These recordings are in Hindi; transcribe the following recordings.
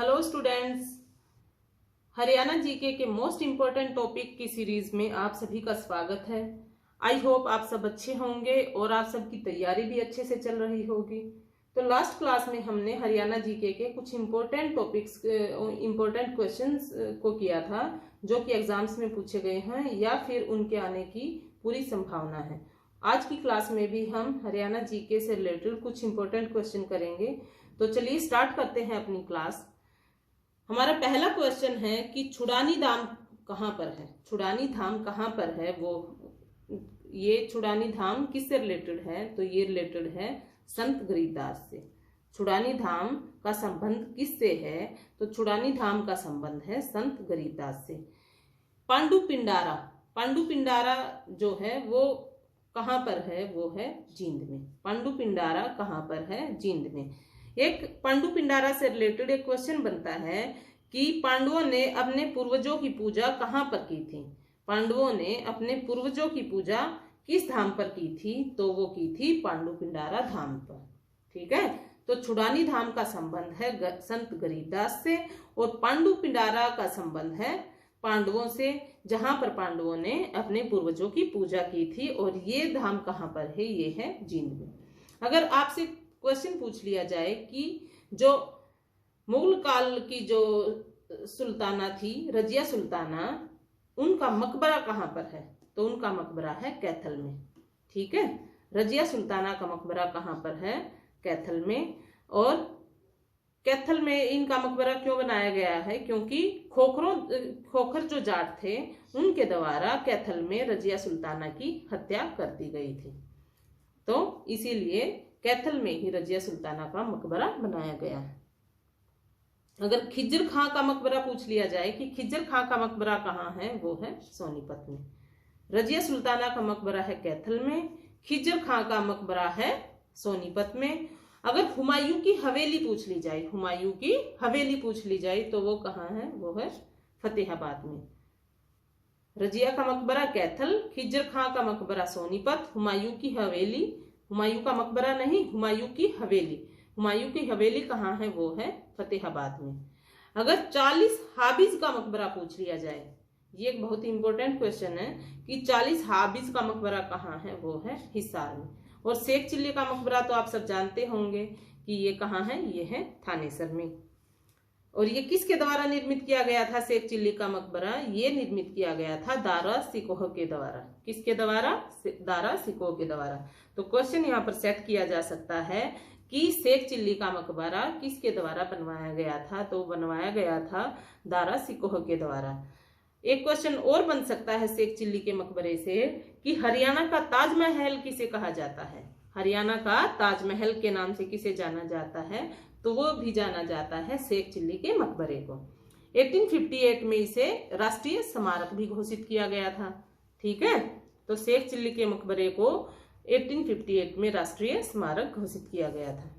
हेलो स्टूडेंट्स, हरियाणा जीके के मोस्ट इम्पोर्टेंट टॉपिक की सीरीज में आप सभी का स्वागत है। आई होप आप सब अच्छे होंगे और आप सबकी तैयारी भी अच्छे से चल रही होगी। तो लास्ट क्लास में हमने हरियाणा जीके के कुछ इम्पोर्टेंट टॉपिक्स, इम्पोर्टेंट क्वेश्चंस को किया था जो कि एग्जाम्स में पूछे गए हैं या फिर उनके आने की पूरी संभावना है। आज की क्लास में भी हम हरियाणा जीके से रिलेटेड कुछ इम्पोर्टेंट क्वेश्चन करेंगे। तो चलिए स्टार्ट करते हैं अपनी क्लास। हमारा पहला क्वेश्चन है कि छुड़ानी धाम कहाँ पर है। छुड़ानी धाम कहाँ पर है, ये छुड़ानी धाम किससे रिलेटेड है? तो ये रिलेटेड है संत गरीबदास से। छुड़ानी धाम का संबंध किससे है? तो छुड़ानी धाम का संबंध है संत गरीबदास से। पांडु पिंडारा, पांडु पिंडारा जो है वो कहाँ पर है? वो है जींद में। पांडु पिंडारा कहाँ पर है? जींद में। एक पांडु पिंडारा से रिलेटेड एक क्वेश्चन बनता है कि पांडवों ने अपने पूर्वजों की पूजा कहाँ पर की थी? पांडवों ने अपने पूर्वजों की पूजा किस धाम पर की थी? तो वो की थी पांडु पिंडारा धाम पर। ठीक है, तो छुड़ानी धाम का संबंध है संत गरीबदास से और पांडु पिंडारा का संबंध है पांडवों से, जहां पर पांडवों ने अपने पूर्वजों की पूजा की थी। और ये धाम कहाँ पर है? ये है जींद में। अगर आपसे क्वेश्चन पूछ लिया जाए कि जो मुगल काल की जो सुल्ताना थी, रजिया सुल्ताना, उनका मकबरा कहाँ पर है? तो उनका मकबरा है कैथल में। ठीक है, रजिया सुल्ताना का मकबरा कहाँ पर है? कैथल में। और कैथल में इनका मकबरा क्यों बनाया गया है? क्योंकि खोखर जो जाट थे उनके द्वारा कैथल में रजिया सुल्ताना की हत्या कर दी गई थी, तो इसीलिए कैथल में ही रजिया सुल्ताना का मकबरा बनाया गया है। अगर खिज्जर खां का मकबरा पूछ लिया जाए कि खिज्जर खां का मकबरा कहाँ है, वो है सोनीपत में। रजिया सुल्ताना का मकबरा है कैथल में, खिज्जर खां का मकबरा है सोनीपत में। अगर हुमायूं की हवेली पूछ ली जाए, हुमायूं की हवेली पूछ ली जाए तो वो कहाँ है? वो है फतेहाबाद में। रजिया का मकबरा कैथल, खिज्जर खां का मकबरा सोनीपत, हुमायूं की हवेली, हुमायूं का मकबरा नहीं, हुमायूं की हवेली। हुमायूं की हवेली कहाँ है? वो है फतेहाबाद में। अगर 40 हाबिज का मकबरा पूछ लिया जाए, ये एक बहुत ही इंपॉर्टेंट क्वेश्चन है कि 40 हाबिज का मकबरा कहाँ है? वो है हिसार में। और शेख चिल्ली का मकबरा तो आप सब जानते होंगे कि ये कहाँ है? ये है थानेसर में। और ये किसके द्वारा निर्मित किया गया था? शेख चिल्ली का मकबरा ये निर्मित किया गया था दारा सिकोह के द्वारा। किसके द्वारा? दारा सिकोह के द्वारा। तो क्वेश्चन यहाँ पर सेट किया जा सकता है कि शेख चिल्ली का मकबरा किसके द्वारा बनवाया गया था? तो बनवाया गया था दारा सिकोह के द्वारा। एक क्वेश्चन और बन सकता है शेख चिल्ली के मकबरे से कि हरियाणा का ताजमहल किसे कहा जाता है? हरियाणा का ताजमहल के नाम से किसे जाना जाता है? तो वो भी जाना जाता है शेख चिल्ली के मकबरे को। 1858 में इसे राष्ट्रीय स्मारक भी घोषित किया गया था। ठीक है, तो शेख चिल्ली के मकबरे को 1858 में राष्ट्रीय स्मारक घोषित किया गया था।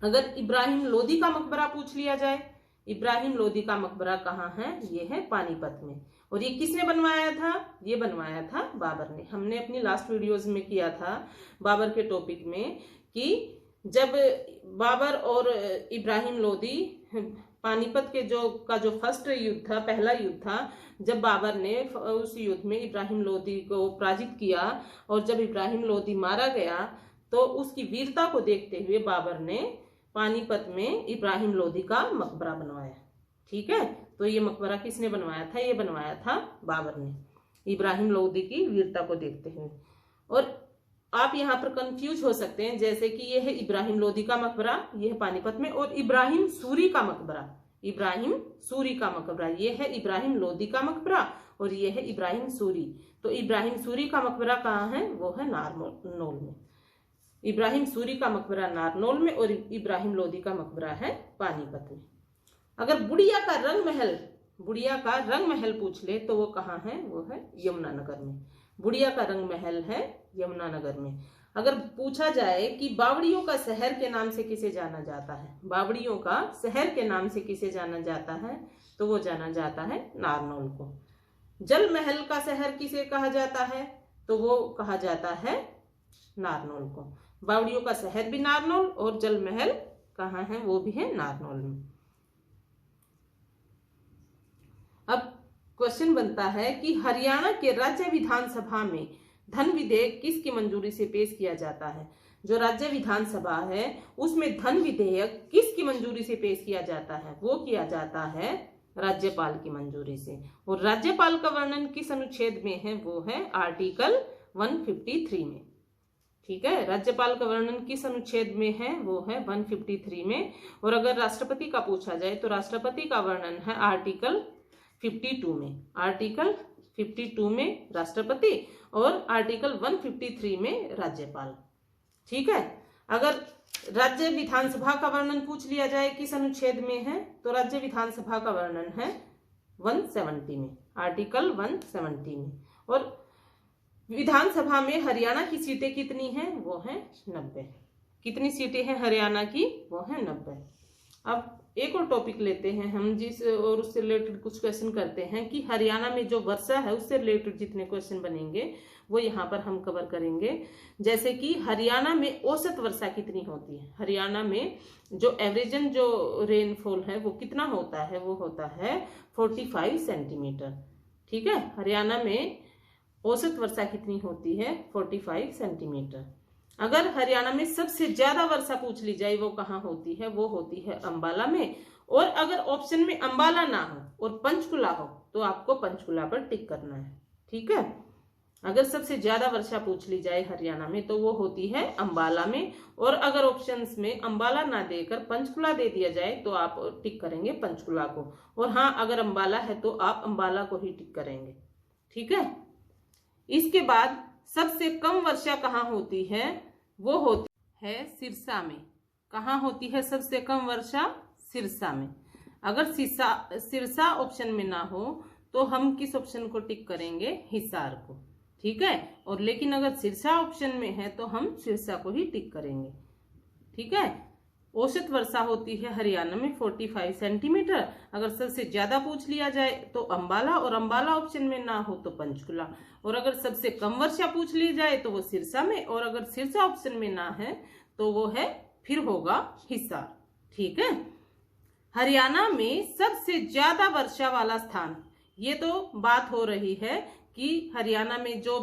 अगर इब्राहिम लोदी का मकबरा पूछ लिया जाए, इब्राहिम लोदी का मकबरा कहाँ है? ये है पानीपत में। और ये किसने बनवाया था? ये बनवाया था बाबर ने। हमने अपनी लास्ट वीडियोस में किया था बाबर के टॉपिक में कि जब बाबर और इब्राहिम लोदी पानीपत के जो फर्स्ट युद्ध था, पहला युद्ध था, जब बाबर ने उस युद्ध में इब्राहिम लोदी को पराजित किया और जब इब्राहिम लोदी मारा गया तो उसकी वीरता को देखते हुए बाबर ने पानीपत में इब्राहिम लोदी का मकबरा बनवाया। ठीक है, तो ये मकबरा किसने बनवाया था? ये बनवाया था बाबर ने, इब्राहिम लोदी की वीरता को देखते हुए। और आप यहाँ पर कंफ्यूज हो सकते हैं, जैसे कि ये है इब्राहिम लोदी का मकबरा, ये है पानीपत में, और इब्राहिम सूरी का मकबरा, इब्राहिम सूरी का मकबरा, ये है इब्राहिम लोदी का मकबरा और ये है इब्राहिम सूरी। तो इब्राहिम सूरी का मकबरा कहाँ है? वो है नारनौल में। इब्राहिम सूरी का मकबरा नारनौल में और इब्राहिम लोदी का मकबरा है पानीपत में। अगर बुढ़िया का रंग महल पूछ ले तो वो कहाँ है? वो है यमुनानगर में। बुढ़िया का रंग महल है यमुनानगर में। अगर पूछा जाए कि बावड़ियों का शहर के नाम से किसे जाना जाता है? बावड़ियों का शहर के नाम से किसे जाना जाता है? तो वो जाना जाता है नारनौल को। जल महल का शहर किसे कहा जाता है? तो वो कहा जाता है नारनौल को। बावड़ियों का शहर भी नारनौल और जल महल कहाँ है? वो भी है नारनौल में। क्वेश्चन बनता है कि हरियाणा के राज्य विधानसभा में धन विधेयक किसकी मंजूरी से पेश किया जाता है। जो राज्य विधानसभा है उसमें धन विधेयक किसकी मंजूरी से पेश किया जाता है, वो किया जाता है राज्यपाल की मंजूरी से। और राज्यपाल का वर्णन किस अनुच्छेद में है, वो है आर्टिकल 153 में। ठीक है, राज्यपाल का वर्णन किस अनुच्छेद में है, वो है 153 में। और अगर राष्ट्रपति का पूछा जाए तो राष्ट्रपति का वर्णन है आर्टिकल 52 में। आर्टिकल 52 में राष्ट्रपति और आर्टिकल 153 में राज्यपाल। ठीक है, अगर राज्य विधानसभा का वर्णन पूछ लिया जाए किस अनुच्छेद में है, तो राज्य विधानसभा का वर्णन है 170 में, आर्टिकल 170 में। और विधानसभा में हरियाणा की सीटें कितनी हैं, वो है 90। कितनी सीटें हैं हरियाणा की, वो है 90। अब एक और टॉपिक लेते हैं हम, जिस और उससे रिलेटेड कुछ क्वेश्चन करते हैं कि हरियाणा में जो वर्षा है उससे रिलेटेड जितने क्वेश्चन बनेंगे वो यहाँ पर हम कवर करेंगे। जैसे कि हरियाणा में औसत वर्षा कितनी होती है। हरियाणा में जो एवरेजन जो रेनफॉल है वो कितना होता है, वो होता है 45 सेंटीमीटर। ठीक है, हरियाणा में औसत वर्षा कितनी होती है, 45 सेंटीमीटर। अगर हरियाणा में सबसे ज्यादा वर्षा पूछ ली जाए वो कहाँ होती है, वो होती है अंबाला में। और अगर ऑप्शन में अंबाला ना हो और पंचकुला हो तो आपको पंचकुला पर टिक करना है। ठीक है, अगर सबसे ज्यादा वर्षा पूछ ली जाए हरियाणा में तो वो होती है अंबाला में। और अगर ऑप्शंस में अंबाला ना देकर पंचकुला दे दिया जाए तो आप टिक करेंगे पंचकुला को। और हाँ, अगर अंबाला है तो आप अंबाला को ही टिक करेंगे। ठीक है, इसके बाद सबसे कम वर्षा कहाँ होती है, वो होती है सिरसा में। कहाँ होती है सबसे कम वर्षा, सिरसा में। अगर सिरसा ऑप्शन में ना हो तो हम किस ऑप्शन को टिक करेंगे, हिसार को। ठीक है, और लेकिन अगर सिरसा ऑप्शन में है तो हम सिरसा को ही टिक करेंगे। ठीक है, औसत वर्षा होती है हरियाणा में 45 सेंटीमीटर। अगर सबसे ज्यादा पूछ लिया जाए तो अंबाला, और अंबाला ऑप्शन में ना हो तो पंचकुला। और अगर सबसे कम वर्षा पूछ ली जाए तो वो सिरसा में, और अगर सिरसा ऑप्शन में ना है तो वो है फिर होगा हिसार। ठीक है, हरियाणा में सबसे ज्यादा वर्षा वाला स्थान, ये तो बात हो रही है कि हरियाणा में जो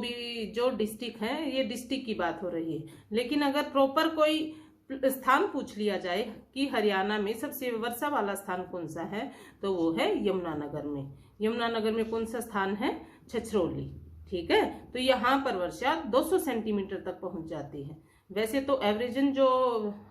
डिस्ट्रिक्ट है, ये डिस्ट्रिक्ट की बात हो रही है। लेकिन अगर प्रॉपर कोई स्थान पूछ लिया जाए कि हरियाणा में सबसे वर्षा वाला स्थान कौन सा है, तो वो है यमुनानगर में। यमुनानगर में कौन सा स्थान है, छछरौली। ठीक है, तो यहाँ पर वर्षा 200 सेंटीमीटर तक पहुंच जाती है। वैसे तो एवरेजन जो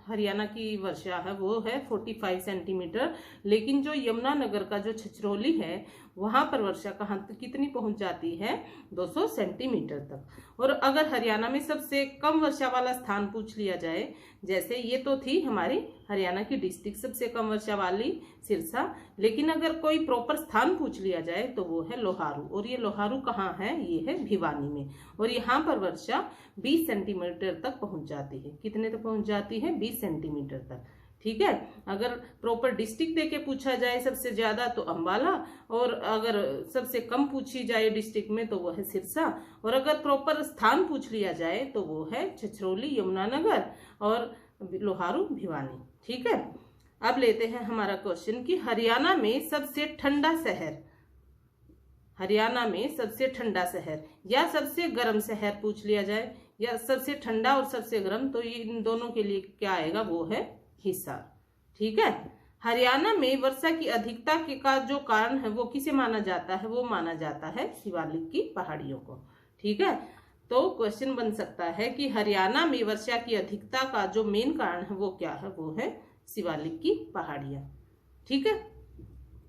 हरियाणा की वर्षा है वो है 45 सेंटीमीटर, लेकिन जो यमुनानगर का जो छछरौली है वहां पर वर्षा कहाँ तक कितनी पहुंच जाती है, 200 सेंटीमीटर तक। और अगर हरियाणा में सबसे कम वर्षा वाला स्थान पूछ लिया जाए, जैसे ये तो थी हमारी हरियाणा की डिस्ट्रिक्ट सबसे कम वर्षा वाली सिरसा, लेकिन अगर कोई प्रॉपर स्थान पूछ लिया जाए तो वो है लोहारू। और ये लोहारू कहाँ है, ये है भिवानी में। और यहाँ पर वर्षा 20 सेंटीमीटर तक पहुंच जाती है। कितने तक पहुंच जाती है, 20 सेंटीमीटर तक। ठीक है, अगर प्रॉपर डिस्ट्रिक्ट देके पूछा जाए सबसे ज्यादा तो अंबाला, और अगर सबसे कम पूछी जाए डिस्ट्रिक्ट में तो वो है सिरसा, और अगर प्रॉपर स्थान पूछ लिया जाए तो वो है छछरौली, यमुनानगर और लोहारू, भिवानी। ठीक है, अब लेते हैं हमारा क्वेश्चन कि हरियाणा में सबसे ठंडा शहर, हरियाणा में सबसे ठंडा शहर या सबसे गर्म शहर पूछ लिया जाए, या सबसे ठंडा और सबसे गर्म, तो इन दोनों के लिए क्या आएगा, वो है हिसार। ठीक है, हरियाणा में वर्षा की अधिकता का जो कारण है वो किसे माना जाता है, वो माना जाता है शिवालिक की पहाड़ियों को। ठीक है, तो क्वेश्चन बन सकता है कि हरियाणा में वर्षा की अधिकता का जो मेन कारण है वो क्या है, वो है शिवालिक की पहाड़ियां। ठीक है,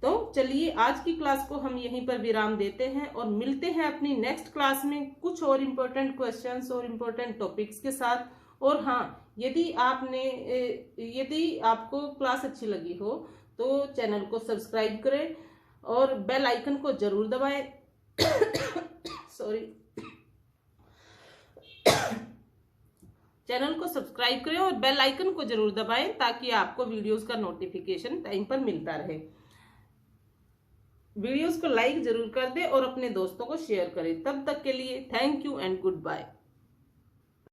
तो चलिए आज की क्लास को हम यहीं पर विराम देते हैं और मिलते हैं अपनी नेक्स्ट क्लास में कुछ और इम्पोर्टेंट क्वेश्चंस और इम्पोर्टेंट टॉपिक्स के साथ। और हाँ, यदि आपको क्लास अच्छी लगी हो तो चैनल को सब्सक्राइब करें और बेल आइकन को जरूर दबाएं। सॉरी, चैनल को सब्सक्राइब करें और बेल आइकन को जरूर दबाएं ताकि आपको वीडियोस का नोटिफिकेशन टाइम पर मिलता रहे। वीडियोस को लाइक जरूर कर दें और अपने दोस्तों को शेयर करें। तब तक के लिए thank you and good bye.